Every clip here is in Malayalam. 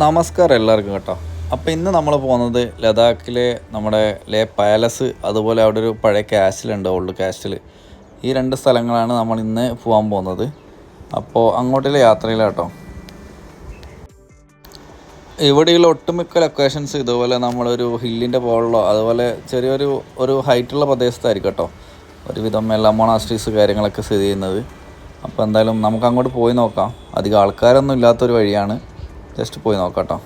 നമസ്കാരം എല്ലാവർക്കും കേട്ടോ. അപ്പോൾ ഇന്ന് നമ്മൾ പോകുന്നത് ലഡാക്കിലെ നമ്മുടെ ലേ പാലസ്, അതുപോലെ അവിടെ ഒരു പഴയ കാസ്റ്റിലുണ്ട്, ഓൾഡ് കാസ്റ്റിൽ. ഈ രണ്ട് സ്ഥലങ്ങളാണ് നമ്മൾ ഇന്ന് പോകാൻ പോകുന്നത്. അപ്പോൾ അങ്ങോട്ടുള്ള യാത്രയിലാട്ടോ. ഇവിടെയുള്ള ഒട്ടുമിക്ക ലൊക്കേഷൻസ് ഇതുപോലെ നമ്മളൊരു ഹില്ലിൻ്റെ മുകളിലോ അതുപോലെ ചെറിയൊരു ഹൈറ്റുള്ള പ്രദേശത്തായിരിക്കും കേട്ടോ ഒരുവിധം എല്ലാ മൊണാസ്ട്രീസ് കാര്യങ്ങളൊക്കെ സ്ഥിതി ചെയ്യുന്നത്. അപ്പോൾ എന്തായാലും നമുക്ക് അങ്ങോട്ട് പോയി നോക്കാം. അധികം ആൾക്കാരൊന്നും ഇല്ലാത്തൊരു വഴിയാണ്, ജസ്റ്റ് പോയി നോക്കാം കേട്ടോ.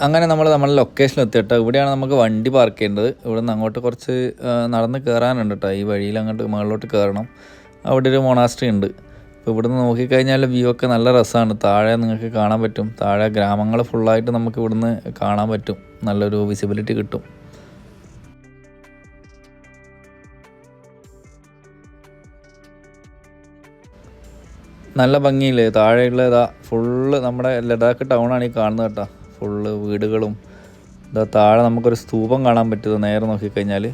അങ്ങനെ നമ്മളെ ലൊക്കേഷനിൽ എത്തിയിട്ടോ. ഇവിടെയാണ് നമുക്ക് വണ്ടി പാർക്ക് ചെയ്യേണ്ടത്. ഇവിടെ നിന്ന് അങ്ങോട്ട് കുറച്ച് നടന്ന് കയറാനുണ്ട് കേട്ടോ. ഈ വഴിയിൽ അങ്ങോട്ട് മുകളിലോട്ട് കയറണം. അവിടെ ഒരു മൊണാസ്ട്രി ഉണ്ട്. അപ്പോൾ ഇവിടുന്ന് നോക്കിക്കഴിഞ്ഞാൽ വ്യൂ ഒക്കെ നല്ല രസമാണ്. താഴെ നിങ്ങൾക്ക് കാണാൻ പറ്റും. താഴെ ഗ്രാമങ്ങൾ ഫുള്ളായിട്ട് നമുക്ക് ഇവിടുന്ന് കാണാൻ പറ്റും. നല്ലൊരു വിസിബിലിറ്റി കിട്ടും. നല്ല ഭംഗിയില്ലേ താഴെയുള്ള ഇതാ ഫുള്ള് നമ്മുടെ ലഡാക്ക് ടൗണാണ് ഈ കാണുന്നത് കേട്ടോ. ഫുള്ള് വീടുകളും ഇതാ താഴെ നമുക്കൊരു സ്തൂപം കാണാൻ പറ്റുന്നത് നേരെ നോക്കിക്കഴിഞ്ഞാൽ.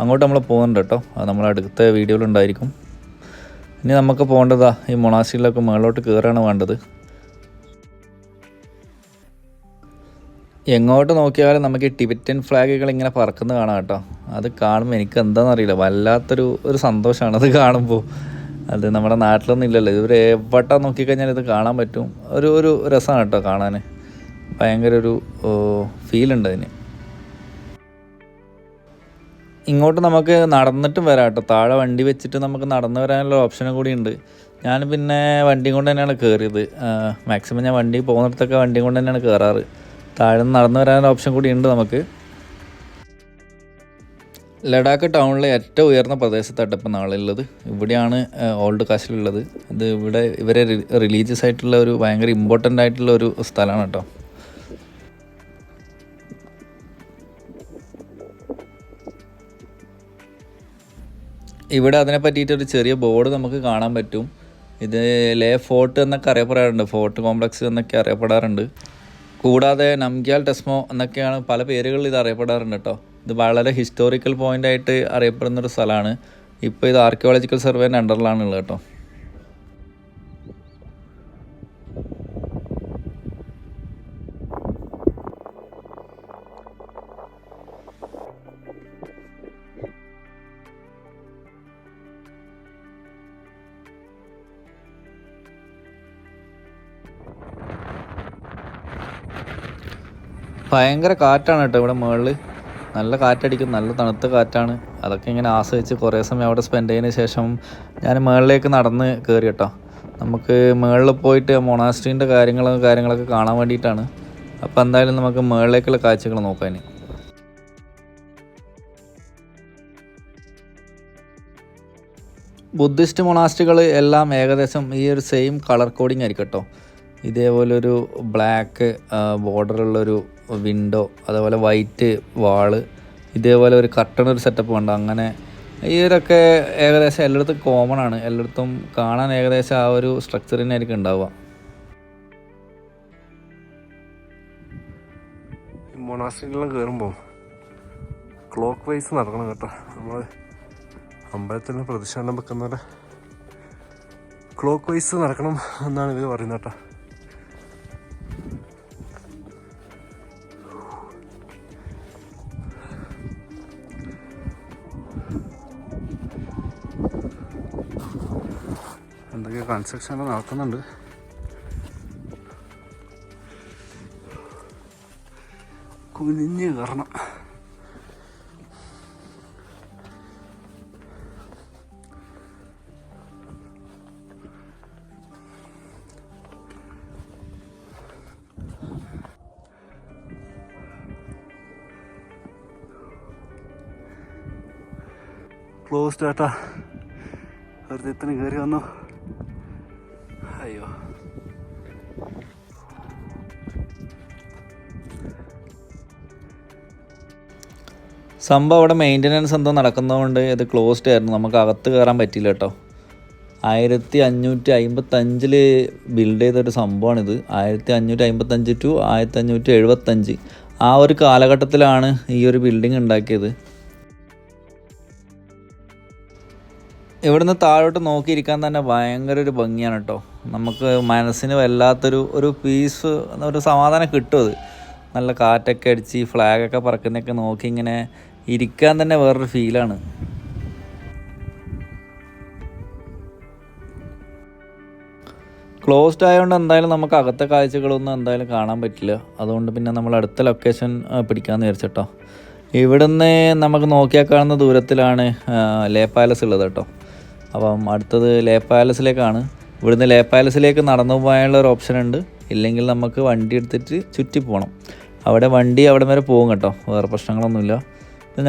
അങ്ങോട്ട് നമ്മൾ പോകുന്നുണ്ട് കേട്ടോ. അത് നമ്മുടെ അടുത്ത വീഡിയോയിലുണ്ടായിരിക്കും. ഇനി നമുക്ക് പോകേണ്ടതാ ഈ മൊണാസ്ട്രിയിലൊക്കെ മുകളിലോട്ട് കയറാണ് വേണ്ടത്. എങ്ങോട്ട് നോക്കിയാലും നമുക്ക് ഈ ടിബറ്റൻ ഫ്ലാഗുകൾ ഇങ്ങനെ പറക്കുന്നത് കാണാം കേട്ടോ. അത് കാണുമ്പോൾ എനിക്ക് എന്താണെന്നറിയില്ല, വല്ലാത്തൊരു സന്തോഷമാണ് അത് കാണുമ്പോൾ. അത് നമ്മുടെ നാട്ടിലൊന്നും ഇല്ലല്ലോ. ഇവർ എവിടെ നോക്കിക്കഴിഞ്ഞാൽ ഇത് കാണാൻ പറ്റും. ഒരു രസമാണ് കേട്ടോ കാണാൻ. ഭയങ്കര ഒരു ഫീലുണ്ട് അതിന്. ഇങ്ങോട്ട് നമുക്ക് നടന്നിട്ടും വരാം കേട്ടോ. താഴെ വണ്ടി വെച്ചിട്ട് നമുക്ക് നടന്നു വരാനുള്ള ഓപ്ഷനും കൂടി ഉണ്ട്. ഞാൻ പിന്നെ വണ്ടി കൊണ്ട് തന്നെയാണ് കയറിയത്. മാക്സിമം ഞാൻ വണ്ടി പോകുന്നിടത്തൊക്കെ വണ്ടി കൊണ്ട് തന്നെയാണ് കയറാറ്. താഴെ നിന്ന് നടന്നു വരാനുള്ള ഓപ്ഷൻ കൂടി ഉണ്ട് നമുക്ക്. ലഡാക്ക് ടൗണിലെ ഏറ്റവും ഉയർന്ന പ്രദേശത്താണ് ഇപ്പം നാളുള്ളത്. ഇവിടെയാണ് ഓൾഡ് കാസ്റ്റിലുള്ളത്. ഇത് ഇവരെ റിലീജിയസ് ആയിട്ടുള്ള ഒരു ഭയങ്കര ഇമ്പോർട്ടൻ്റ് ആയിട്ടുള്ള ഒരു സ്ഥലമാണ് കേട്ടോ. ഇവിടെ അതിനെ പറ്റിയിട്ടൊരു ചെറിയ ബോർഡ് നമുക്ക് കാണാൻ പറ്റും. ഇത് ലേ ഫോർട്ട് എന്നൊക്കെ അറിയപ്പെടാറുണ്ട്, ഫോർട്ട് കോംപ്ലക്സ് എന്നൊക്കെ അറിയപ്പെടാറുണ്ട്. കൂടാതെ നംഗ്യാൽ ടെസ്മോ എന്നൊക്കെയാണ് പല പേരുകളിൽ ഇത് അറിയപ്പെടാറുണ്ട് കേട്ടോ. ഇത് വളരെ ഹിസ്റ്റോറിക്കൽ പോയിൻ്റ് ആയിട്ട് അറിയപ്പെടുന്നൊരു സ്ഥലമാണ്. ഇപ്പോൾ ഇത് ആർക്കിയോളജിക്കൽ സർവേൻ്റെ അണ്ടറിലാണുള്ളത് കേട്ടോ. ഭയങ്കര കാറ്റാണ് കേട്ടോ ഇവിടെ മുകളിൽ. നല്ല കാറ്റടിക്കും, നല്ല തണുത്ത കാറ്റാണ്. അതൊക്കെ ഇങ്ങനെ ആസ്വദിച്ച് കുറേ സമയം അവിടെ സ്പെൻഡ് ചെയ്തതിന് ശേഷം ഞാൻ മുകളിലേക്ക് നടന്ന് കയറി കേട്ടോ. നമുക്ക് മുകളിൽ പോയിട്ട് മൊണാസ്ട്രീൻ്റെ കാര്യങ്ങളൊക്കെ കാണാൻ വേണ്ടിയിട്ടാണ്. അപ്പോൾ എന്തായാലും നമുക്ക് മുകളിലേക്കുള്ള കാഴ്ചകൾ നോക്കാൻ. ബുദ്ധിസ്റ്റ് മൊണാസ്ട്രികൾ എല്ലാം ഏകദേശം ഈ ഒരു സെയിം കളർ കോഡിങ് ആയിരിക്കും കേട്ടോ. ഇതേപോലൊരു ബ്ലാക്ക് ബോർഡറുള്ളൊരു വിൻഡോ, അതേപോലെ വൈറ്റ് വാള്, ഇതേപോലെ ഒരു കർട്ടൺ ഒരു സെറ്റപ്പ് ഉണ്ട്. അങ്ങനെ ഇവരൊക്കെ ഏകദേശം എല്ലായിടത്തും കോമൺ ആണ്. എല്ലായിടത്തും കാണാൻ ഏകദേശം ആ ഒരു സ്ട്രക്ചർ തന്നെ ആയിരിക്കും ഉണ്ടാവുക. മൊണാസ്ട്രിയിലെല്ലാം കയറുമ്പോൾ ക്ലോക്ക് വൈസ് നടക്കണം കേട്ടോ. നമ്മൾ അമ്പലത്തിൽ പ്രതിഷ്ഠാനം വെക്കുന്നവരെ ക്ലോക്ക് വൈസ് നടക്കണം എന്നാണ് ഇവർ പറയുന്നത് കേട്ടോ. എന്തൊക്കെ കൺസ്ട്രക്ഷൻ നടക്കുന്നുണ്ട്. കുനിഞ്ഞ് കയറണം. ക്ലോസ്ഡ് ആട്ടാ. വെറുതെ എത്ര കയറി വന്നു. അയ്യോ, സംഭവം അവിടെ മെയിൻ്റനൻസ് എന്തോ നടക്കുന്നതുകൊണ്ട് ഇത് ക്ലോസ്ഡ് ആയിരുന്നു. നമുക്ക് അകത്ത് കയറാൻ പറ്റിയില്ല കേട്ടോ. 1555 ബിൽഡ് ചെയ്തൊരു സംഭവമാണിത്. 1555 to 1575 ആ ഒരു കാലഘട്ടത്തിലാണ് ഈ ഒരു ബിൽഡിംഗ് ഉണ്ടാക്കിയത്. ഇവിടുന്ന് താഴോട്ട് നോക്കിയിരിക്കാൻ തന്നെ ഭയങ്കര ഒരു ഭംഗിയാണ് കേട്ടോ. നമുക്ക് മനസ്സിന് വല്ലാത്തൊരു പീസ്, ഒരു സമാധാനം കിട്ടും. അത് നല്ല കാറ്റൊക്കെ അടിച്ച് ഫ്ലാഗൊക്കെ പറക്കുന്നതൊക്കെ നോക്കി ഇങ്ങനെ ഇരിക്കാൻ തന്നെ വേറൊരു ഫീലാണ്. ക്ലോസ്ഡ് ആയതുകൊണ്ട് എന്തായാലും നമുക്ക് അകത്തെ കാഴ്ചകളൊന്നും എന്തായാലും കാണാൻ പറ്റില്ല. അതുകൊണ്ട് പിന്നെ നമ്മൾ അടുത്ത ലൊക്കേഷൻ പിടിക്കാമെന്ന് വിചാരിച്ചിട്ടോ. ഇവിടുന്ന് നമുക്ക് നോക്കിയാൽ കാണുന്ന ദൂരത്തിലാണ് ലേ പാലസ് ഉള്ളത് കേട്ടോ. അപ്പം അടുത്തത് ലേ പാലസിലേക്കാണ്. ഇവിടുന്ന് ലേ പാലസിലേക്ക് നടന്നു പോകാനുള്ള ഒരു ഓപ്ഷൻ ഉണ്ട്. ഇല്ലെങ്കിൽ നമുക്ക് വണ്ടി എടുത്തിട്ട് ചുറ്റി പോകണം. വണ്ടി അവിടെ വരെ പോകും കേട്ടോ, വേറെ പ്രശ്നങ്ങളൊന്നുമില്ല.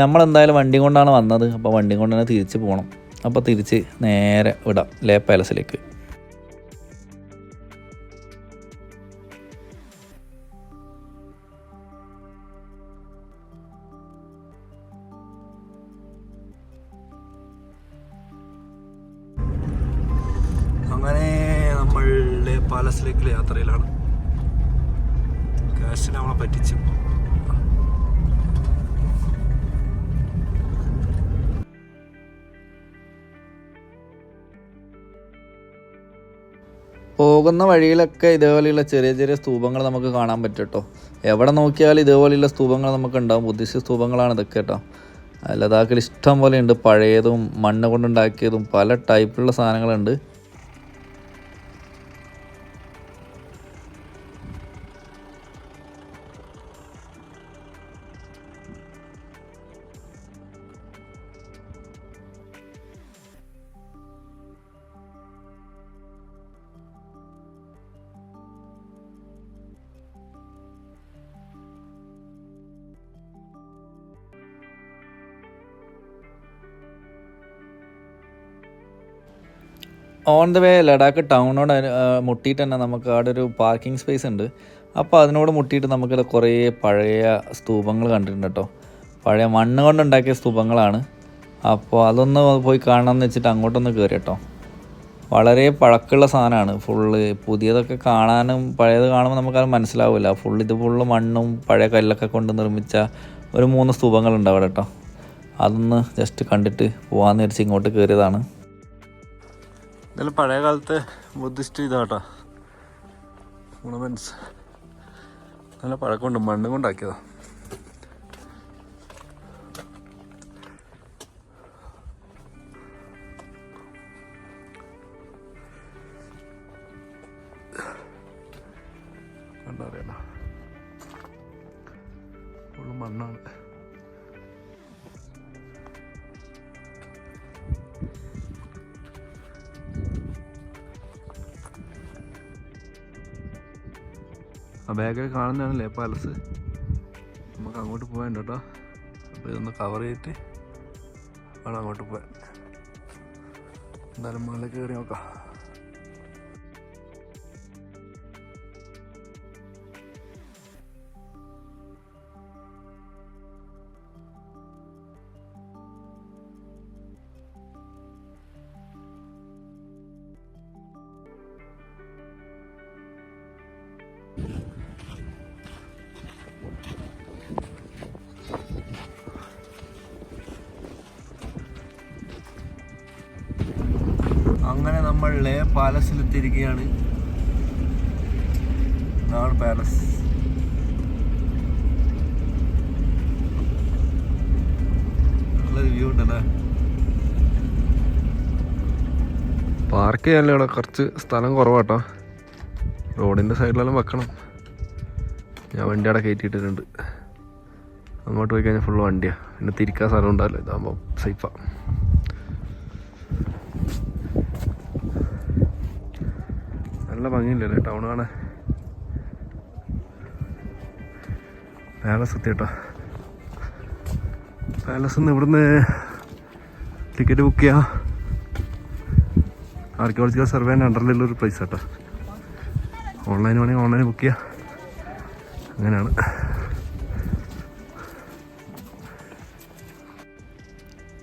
നമ്മളെന്തായാലും വണ്ടി കൊണ്ടാണ് വന്നത്, അപ്പോൾ വണ്ടി കൊണ്ട് തന്നെ തിരിച്ച് പോകണം. അപ്പോൾ തിരിച്ച് നേരെ വിടാം ലേ പാലസിലേക്ക്. അങ്ങനെ നമ്മൾ ലേ പാലസിലേക്കുള്ള യാത്രയിലാണ്. കാശിനെ നമ്മളെ പറ്റിച്ചു. പോകുന്ന വഴിയിലൊക്കെ ഇതേപോലെയുള്ള ചെറിയ ചെറിയ സ്തൂപങ്ങൾ നമുക്ക് കാണാൻ പറ്റും കേട്ടോ. എവിടെ നോക്കിയാലും ഇതേപോലെയുള്ള സ്തൂപങ്ങൾ നമുക്ക് ഉണ്ടാവും. ബുദ്ധിസ്റ്റ് സ്തൂപങ്ങളാണ് ഇതൊക്കെ കേട്ടോ. ലഡാക്കിൽ ഇഷ്ടം പോലെ ഉണ്ട്. പഴയതും മണ്ണ് കൊണ്ടുണ്ടാക്കിയതും പല ടൈപ്പിലുള്ള സാധനങ്ങളുണ്ട്. ഓൺ ദ വേ ലഡാക്ക് ടൗണിനോട് മുട്ടിയിട്ട് തന്നെ നമുക്ക് അവിടെ ഒരു പാർക്കിംഗ് സ്പേസ് ഉണ്ട്. അപ്പോൾ അതിനോട് മുട്ടിയിട്ട് നമുക്ക് കുറേ പഴയ സ്തൂപങ്ങൾ കണ്ടിട്ടുണ്ട് കേട്ടോ. പഴയ മണ്ണ് കൊണ്ടുണ്ടാക്കിയ സ്തൂപങ്ങളാണ്. അപ്പോൾ അതൊന്ന് പോയി കാണാമെന്ന് വെച്ചിട്ട് അങ്ങോട്ടൊന്ന് കയറി കേട്ടോ. വളരെ പഴക്കമുള്ള സാധനമാണ്. ഫുള്ള് പുതിയതൊക്കെ കാണാനും പഴയത് കാണുമ്പോൾ നമുക്കത് മനസ്സിലാവില്ല. ഫുള്ള് മണ്ണും പഴയ കല്ലൊക്കെ കൊണ്ട് നിർമ്മിച്ച ഒരു 3 സ്തൂപങ്ങളുണ്ട് അവിടെ കേട്ടോ. അതൊന്ന് ജസ്റ്റ് കണ്ടിട്ട് പോകാമെന്ന് വിചാരിച്ച് ഇങ്ങോട്ട് കയറിയതാണ്. ഇതെല്ലാം പഴയ കാലത്തെ ബുദ്ധിസ്റ്റ് ഇതാട്ടോ മോണമെന്റ്സ്. നല്ല പഴക്കമുണ്ട്, മണ്ണ് കൊണ്ടാക്കിയതാ. കണ്ടറിയണ ഫുള്ള് മണ്ണാണ്. ആ ബാഗിൽ കാണുന്നതാണ് ലേ പാലസ്. നമുക്ക് അങ്ങോട്ട് പോകാൻ കേട്ടോ. അപ്പോൾ ഇതൊന്ന് കവർ ചെയ്തിട്ട് വേണം അങ്ങോട്ട് പോകാൻ. എന്തായാലും മുകളിൽ കയറി നോക്കാം. അങ്ങനെ നമ്മൾ ലേ പാലസിലെത്തിയിരിക്കുകയാണ്. ഇതാണ് പാലസ്. നല്ലൊരു വ്യൂ ഉണ്ടല്ലേ. പാർക്ക് ചെയ്യാനല്ലേ ഇവിടെ കുറച്ച് സ്ഥലം കുറവാട്ടോ. റോഡിൻ്റെ സൈഡിലെല്ലാം വെക്കണം. ഞാൻ വണ്ടി അവിടെ കയറ്റിയിട്ടിട്ടുണ്ട്. അങ്ങോട്ട് പോയി കഴിഞ്ഞാൽ ഫുള്ള് വണ്ടിയാണ്. പിന്നെ തിരിക്കാൻ സ്ഥലം ഉണ്ടാവില്ല. ഇതാകുമ്പോൾ സേഫാണ്. നല്ല ഭംഗിയില്ലല്ലേ ടൗൺ കാണാൻ. പാലസ് എത്തി കേട്ടോ. പാലസിൽ നിന്ന് ഇവിടുന്ന് ടിക്കറ്റ് ബുക്ക് ചെയ്യാം. ആർക്കിയോളജിക്കൽ സർവേൻ്റെ അണ്ടറിലുള്ളൊരു പ്ലേസ് കേട്ടോ. ഓൺലൈൻ വേണമെങ്കിൽ ഓൺലൈൻ ബുക്ക് ചെയ്യാം. അങ്ങനെയാണ്.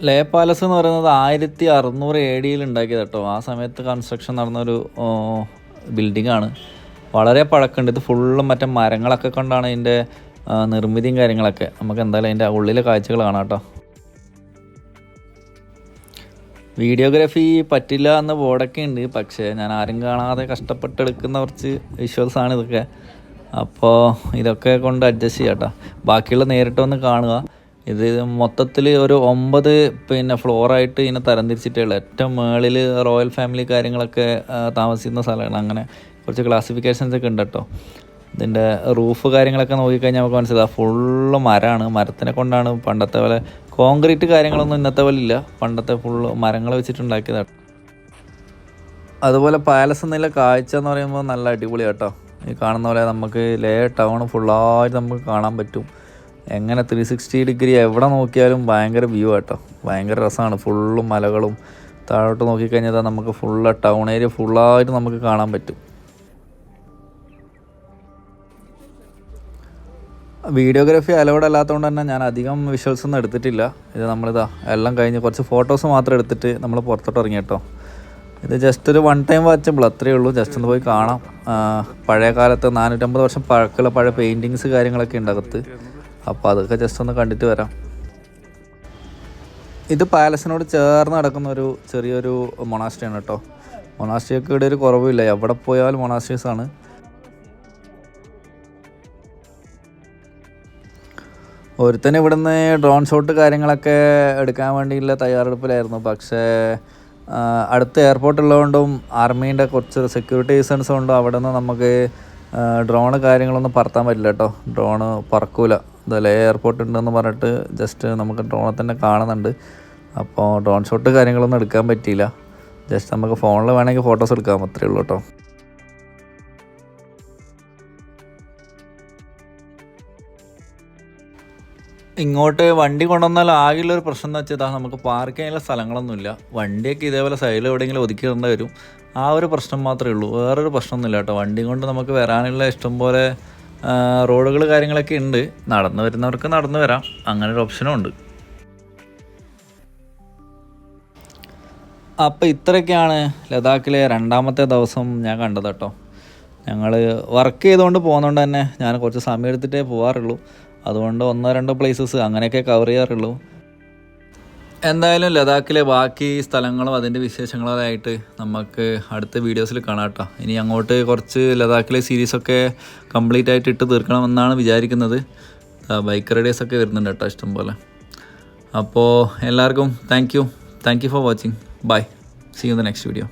ലേ പാലസ് എന്ന് പറയുന്നത് 1600 AD ഉണ്ടാക്കിയത് കേട്ടോ. ആ സമയത്ത് കൺസ്ട്രക്ഷൻ നടന്നൊരു ബിൽഡിങ്ങാണ്. വളരെ പഴക്കമുണ്ട്. ഇത് ഫുള്ളും മറ്റേ മരങ്ങളൊക്കെ കൊണ്ടാണ് ഇതിൻ്റെ നിർമ്മിതിയും കാര്യങ്ങളൊക്കെ. നമുക്ക് എന്തായാലും അതിൻ്റെ ഉള്ളിലെ കാഴ്ചകൾ കാണാം കേട്ടോ. വീഡിയോഗ്രാഫി പറ്റില്ല എന്ന ബോർഡൊക്കെ ഉണ്ട്, പക്ഷേ ഞാൻ ആരും കാണാതെ കഷ്ടപ്പെട്ടെടുക്കുന്ന കുറച്ച് വിഷ്വൽസാണ് ഇതൊക്കെ. അപ്പോൾ ഇതൊക്കെ കൊണ്ട് അഡ്ജസ്റ്റ് ചെയ്യാം കേട്ടോ. ബാക്കിയുള്ള നേരിട്ടൊന്ന് കാണുക. ഇത് മൊത്തത്തിൽ ഒരു 9 ഫ്ലോറായിട്ട് ഇതിനെ തരംതിരിച്ചിട്ടുള്ള ഏറ്റവും മുകളിൽ റോയൽ ഫാമിലി കാര്യങ്ങളൊക്കെ താമസിക്കുന്ന സ്ഥലമാണ്. അങ്ങനെ കുറച്ച് ക്ലാസിഫിക്കേഷൻസ് ഒക്കെ ഉണ്ട് കേട്ടോ. ഇതിൻ്റെ റൂഫ് കാര്യങ്ങളൊക്കെ നോക്കിക്കഴിഞ്ഞാൽ നമുക്ക് മനസ്സിലാവും ഫുള്ള് മരമാണ്. മരത്തിനെ കൊണ്ടാണ് പണ്ടത്തെ പോലെ കോൺക്രീറ്റ് കാര്യങ്ങളൊന്നും ഇന്നത്തെ പോലെ ഇല്ല. പണ്ടത്തെ ഫുള്ള് മരങ്ങൾ വെച്ചിട്ടുണ്ടാക്കിയതാണ്. അതുപോലെ പാലസ് എന്നുള്ള കാഴ്ച എന്ന് പറയുമ്പോൾ നല്ല അടിപൊളി കേട്ടോ. ഈ കാണുന്ന പോലെ നമുക്ക് ലേ ടൗൺ ഫുള്ളായിട്ട് നമുക്ക് കാണാൻ പറ്റും. എങ്ങനെ 360 ഡിഗ്രി എവിടെ നോക്കിയാലും ഭയങ്കര വ്യൂ കേട്ടോ. ഭയങ്കര രസമാണ്. ഫുള്ളും മലകളും താഴോട്ട് നോക്കിക്കഴിഞ്ഞാൽ നമുക്ക് ഫുള്ള് ടൗൺ ഏരിയ ഫുള്ളായിട്ട് നമുക്ക് കാണാൻ പറ്റും. വീഡിയോഗ്രാഫി അലൗഡ് അല്ലാത്തതുകൊണ്ട് തന്നെ ഞാൻ അധികം വിഷ്വൽസ് ഒന്നും എടുത്തിട്ടില്ല. ഇത് നമ്മളിതാ എല്ലാം കഴിഞ്ഞ് കുറച്ച് ഫോട്ടോസ് മാത്രം എടുത്തിട്ട് നമ്മൾ പുറത്തോട്ട് ഇറങ്ങി കേട്ടോ. ഇത് ജസ്റ്റ് ഒരു 1 ടൈം വാച്ചബിൾ അത്രയേ ഉള്ളൂ. ജസ്റ്റ് ഒന്ന് പോയി കാണാം. പഴയ കാലത്ത് 450 വർഷം പഴക്കമുള്ള പഴയ പെയിൻറ്റിങ്സ് കാര്യങ്ങളൊക്കെ ഉണ്ട് അകത്ത്. അപ്പോൾ അതൊക്കെ ജസ്റ്റ് ഒന്ന് കണ്ടിട്ട് വരാം. ഇത് പാലസിനോട് ചേർന്ന് നടക്കുന്ന ഒരു ചെറിയൊരു മൊണാസ്ട്രിയാണ് കേട്ടോ. മൊണാസ്ട്രിയൊക്കെ ഇവിടെ ഒരു കുറവില്ല, എവിടെ പോയാലും മൊണാസ്ട്രീസാണ്. ഒരുത്തന്നെ ഇവിടുന്ന് ഡ്രോൺ ഷോട്ട് കാര്യങ്ങളൊക്കെ എടുക്കാൻ വേണ്ടിയുള്ള തയ്യാറെടുപ്പിലായിരുന്നു. പക്ഷേ അടുത്ത എയർപോർട്ട് ഉള്ളതുകൊണ്ടും ആർമീൻ്റെ കുറച്ച് സെക്യൂരിറ്റി റീസൺസ് കൊണ്ടും അവിടെ നിന്ന് നമുക്ക് ഡ്രോണ് കാര്യങ്ങളൊന്നും പറത്താൻ പറ്റില്ല കേട്ടോ. ഡ്രോണ് പറക്കൂല. ഇതല്ലേ എയർപോർട്ട് ഉണ്ടെന്ന് പറഞ്ഞിട്ട് ജസ്റ്റ് നമുക്ക് ഡ്രോണെ തന്നെ കാണുന്നുണ്ട്. അപ്പോൾ ഡ്രോൺ ഷോട്ട് കാര്യങ്ങളൊന്നും എടുക്കാൻ പറ്റിയില്ല. ജസ്റ്റ് നമുക്ക് ഫോണിൽ വേണമെങ്കിൽ ഫോട്ടോസ് എടുക്കാം, അത്രയേ ഉള്ളൂ കേട്ടോ. ഇങ്ങോട്ട് വണ്ടി കൊണ്ടുവന്നാൽ ആകെയുള്ളൊരു പ്രശ്നം എന്ന് വെച്ചാൽ നമുക്ക് പാർക്ക് ചെയ്യാനുള്ള സ്ഥലങ്ങളൊന്നുമില്ല. വണ്ടിയൊക്കെ ഇതേപോലെ സൈഡിൽ എവിടെയെങ്കിലും ഒതുക്കിയിടേണ്ടി വരും. ആ ഒരു പ്രശ്നം മാത്രമേ ഉള്ളൂ, വേറൊരു പ്രശ്നമൊന്നുമില്ല കേട്ടോ. വണ്ടി കൊണ്ട് നമുക്ക് വരാനുള്ള ഇഷ്ടംപോലെ റോഡുകൾ കാര്യങ്ങളൊക്കെ ഉണ്ട്. നടന്നു വരുന്നവർക്ക് നടന്നു വരാം, അങ്ങനെ ഒരു ഓപ്ഷനും ഉണ്ട്. അപ്പോൾ ഇത്രയൊക്കെയാണ് ലഡാക്കിലെ 2ാമത്തെ ദിവസം ഞാൻ കണ്ടത് കേട്ടോ. ഞങ്ങൾ വർക്ക് ചെയ്തുകൊണ്ട് പോകുന്നതുകൊണ്ട് തന്നെ ഞാൻ കുറച്ച് സമയം എടുത്തിട്ടേ പോകാറുള്ളൂ. അതുകൊണ്ട് 1-2 പ്ലേസസ് അങ്ങനെയൊക്കെ കവർ ചെയ്യാറുള്ളൂ. എന്തായാലും ലഡാക്കിലെ ബാക്കി സ്ഥലങ്ങളും അതിൻ്റെ വിശേഷങ്ങളായിട്ട് നമുക്ക് അടുത്ത വീഡിയോസിൽ കാണാം കേട്ടോ. ഇനി അങ്ങോട്ട് കുറച്ച് ലഡാക്കിലെ സീരീസൊക്കെ കംപ്ലീറ്റ് ആയിട്ട് ഇട്ട് തീർക്കണമെന്നാണ് വിചാരിക്കുന്നത്. ബൈക്ക് റൈഡേഴ്സൊക്കെ വരുന്നുണ്ട് കേട്ടോ ഇഷ്ടംപോലെ. അപ്പോൾ എല്ലാവർക്കും thank you for watching. Bye. See you in the next video.